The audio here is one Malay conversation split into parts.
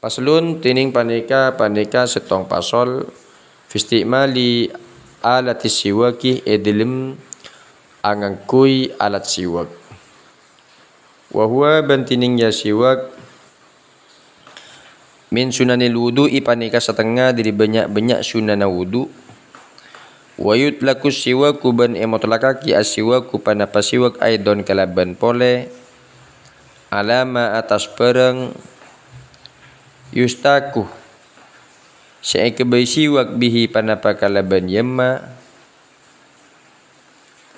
Faslun tining panika setong pasol fistimali alati siwaki edilem angangkui alat siwak. Wa huwa bantining ya siwak min sunanil wudu'i panika setengah dari banyak-banyak sunana wudu. Wa yutlaku siwaku ban emotlakaki asiwaku panapa siwak aidon kalaban pole alama atas pereng yustaku siwak bihi panapa kalaban yemma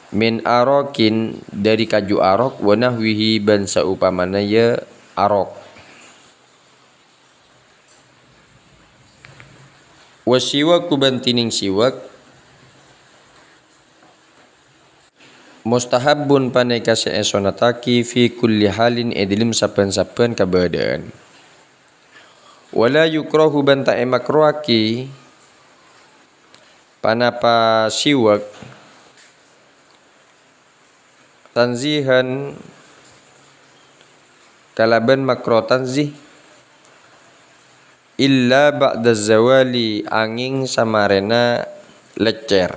min arokin dari kaju arok wa nahwihi ban saupamana ya arok. Wa siwaku bantining siwak mustahabun paneka seesonataki fi kulli halin edilim saben-saben keberadaan. Wala yukrahu banta emakroaki panapa siwak tanzihan kalaban makro tanzih illa ba'da zawali angin samarena lecer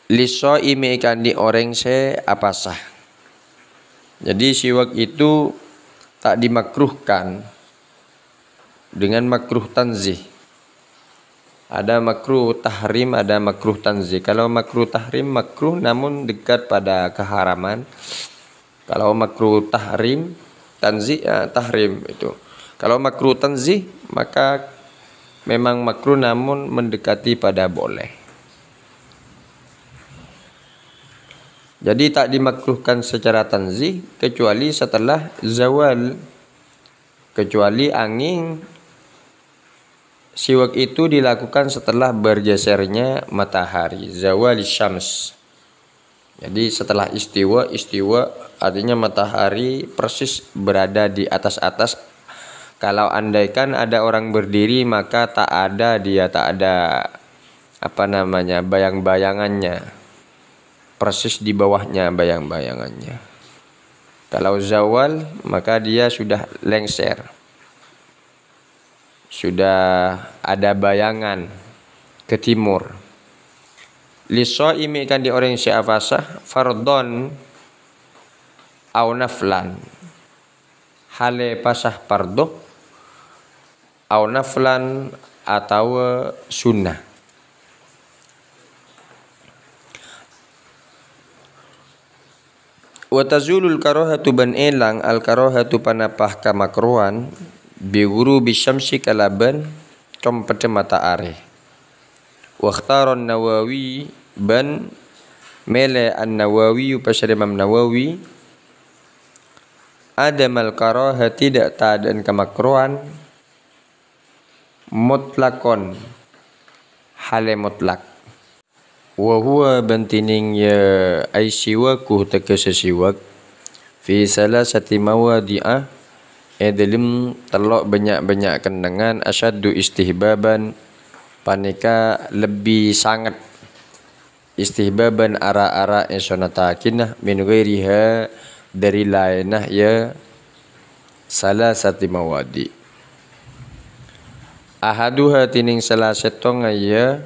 liso ime ikan di orang se apasah. Jadi siwak itu tak dimakruhkan dengan makruh tanzih. Ada makruh tahrim, ada makruh tanzih. Kalau makruh tahrim makruh namun dekat pada keharaman. Kalau makruh tahrim tanzih tahrim itu. Kalau makruh tanzih maka memang makruh namun mendekati pada boleh. Jadi tak dimakruhkan secara tanzih kecuali setelah zawal. Kecuali angin siwak itu dilakukan setelah bergesernya matahari, zawal syams. Jadi setelah istiwa artinya matahari persis berada di atas. Kalau andaikan ada orang berdiri maka tak ada bayang-bayangannya. Persis di bawahnya bayang-bayangannya. Kalau zawal maka dia sudah lengser. Sudah ada bayangan ke timur. Lisoimi kan di orang syafasah fardon au naflan. Hale pasah pardo au naflan atau sunnah. Wa tazulul karahatu ban elang al karahatu panapah kamakruan bi ghurubi syamsi kalaban compete matahari. Wa ikhtaron Nawawi ban mele an-Nawawi pasal Imam Nawawi adamal karahah tidak ta'adan kamakruan mutlakon hale mutlak. Wa huwa bantining ya ay siwaku tekese siwak fi salasati mawadi'ah dalam telok banyak-banyak kendangan asyaddu istihbaban panika lebih sangat istihbaban ara-ara esonatakinah min ghairiha dari lainah ya salasati mawadi ahaduha tining salasetong ya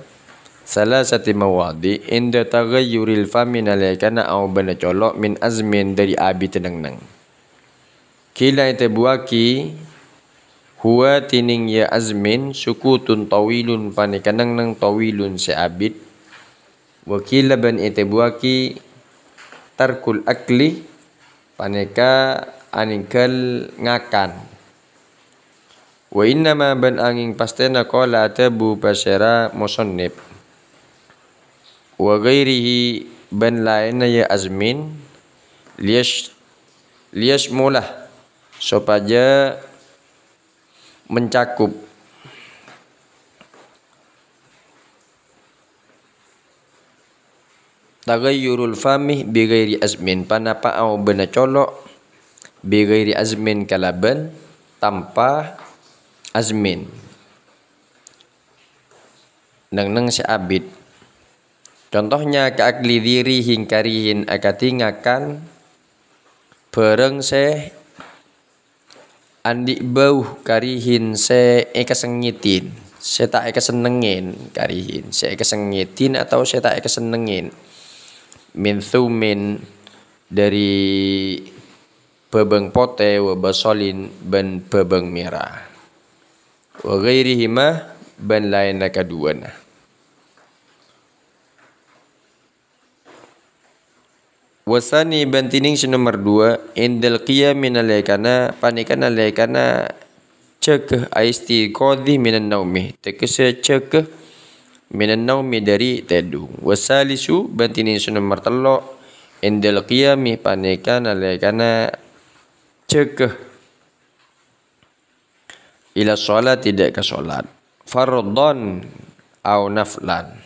salasati mawadi inda taghayyuril fami nalikana au bana colok min azmin dari abi tenang. Kila ite buaki huwa tining ya azmin sukutun tawilun panikanang nang tawilun seabid. Wakila ban ite buaki tarkul akli panika aningkal ngakan. Wa innama ban angin pastena qala tabu basara musannib. Wa ghairihi ban lainna ya azmin liyash mulah supaya mencakup taghayyurul fami bi ghairi azmin panapa au bena colok bi ghairi azmin kalaban tanpa azmin nang seabid. Contohnya keakli diri hingkarihin akatingakan bereng se Andi bau karihin se kesengitin. Saya tak kesenengin karihin. Saya kesengitin atau saya tak kesenengin. Min thumin dari bebeng pote wa basolin ban bebeng merah. Wa ghairihima ban lain kaduana. Wasani bantining nomor 2 indal qiyam alaikana panikan alaikana cekeh istiqadhi minan naumi tekese cekeh minan naumi dari tidur. Wasalisu bantining nomor 3 indal qiyam panikan alaikana cekeh ila solat tidak ke solat fardhon au naflan.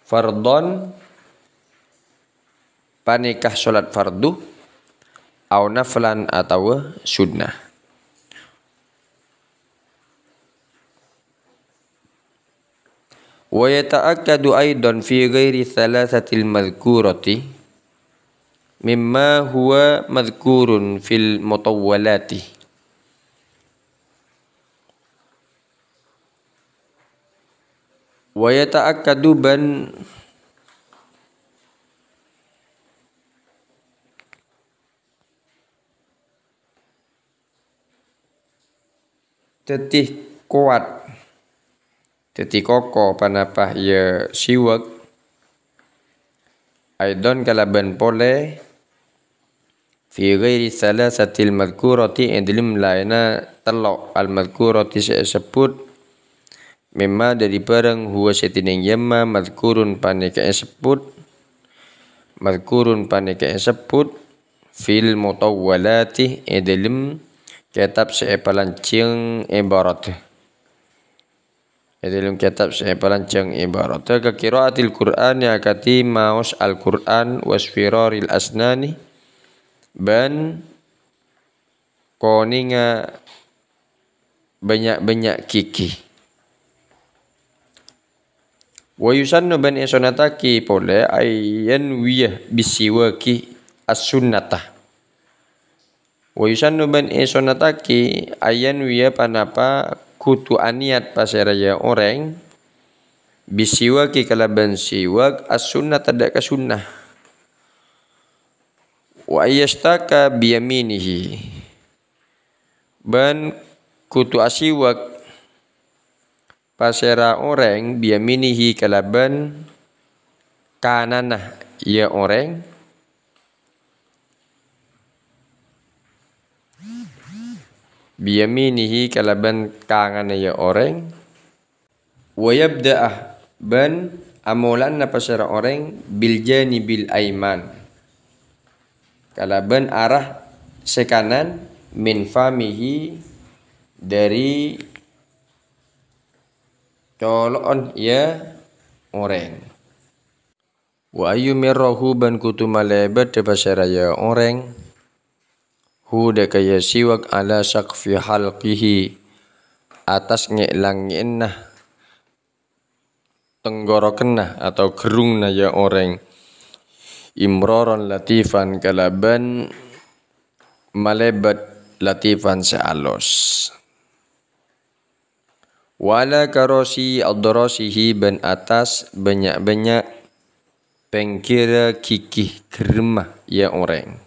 Fardhon panikah solat fardu au naflan atau sunnah. Wa yata'akkadu aidan fi ghairi thalathatil madhkurati mimma huwa madhkurun fil mutawwalati. Wa yata'akkadu ban tetih kuat tetih koko panapah ya siwak aidon kalaban pole fi ghairi salasatil madhkurati dalam laina telok al madhkurati sebut memang dari barang huwa setining yamma madhkurun panika sebut madhkurun panika sebut fil mutawwalati dalam kitab sepalancing ibarat dalam kitab sepalancing ibarat ka qiraatil Qur'an ya kati maus al-Qur'an wasfiraril asnani ban koninga banyak-banyak kiki. Wa yusannu ban isonataki pole ayyan wiyah bisiwaki as-sunnatah. Wa yusannu ban isonataki ayyan wiyah panapa kutu aniat pasaraya orang bisiwaki kalaban siwak as-sunnah tidak ke sunnah. Wa ayyastaka biyaminihi ban kutu asiwak pasera orang biyaminihi kalaban kananah ya orang biyaminihi kalaban kangan ya orang wa yabda'ah ban amulan na pasera orang bil janibil aiman kalaban arah sekanan min famihi dari colon ya orang. Wa ayyumirrahu ban kutu malebat de pasaraya orang hu de kaya siwak ala saqfi halqihi atas ngelangin tenggorokenah atau gerungna ya orang imroron latifan kalaban malebat latifan sealos. Wala karosi ad-darasihi ban atas banyak-banyak pengkira kikih germah ya orang.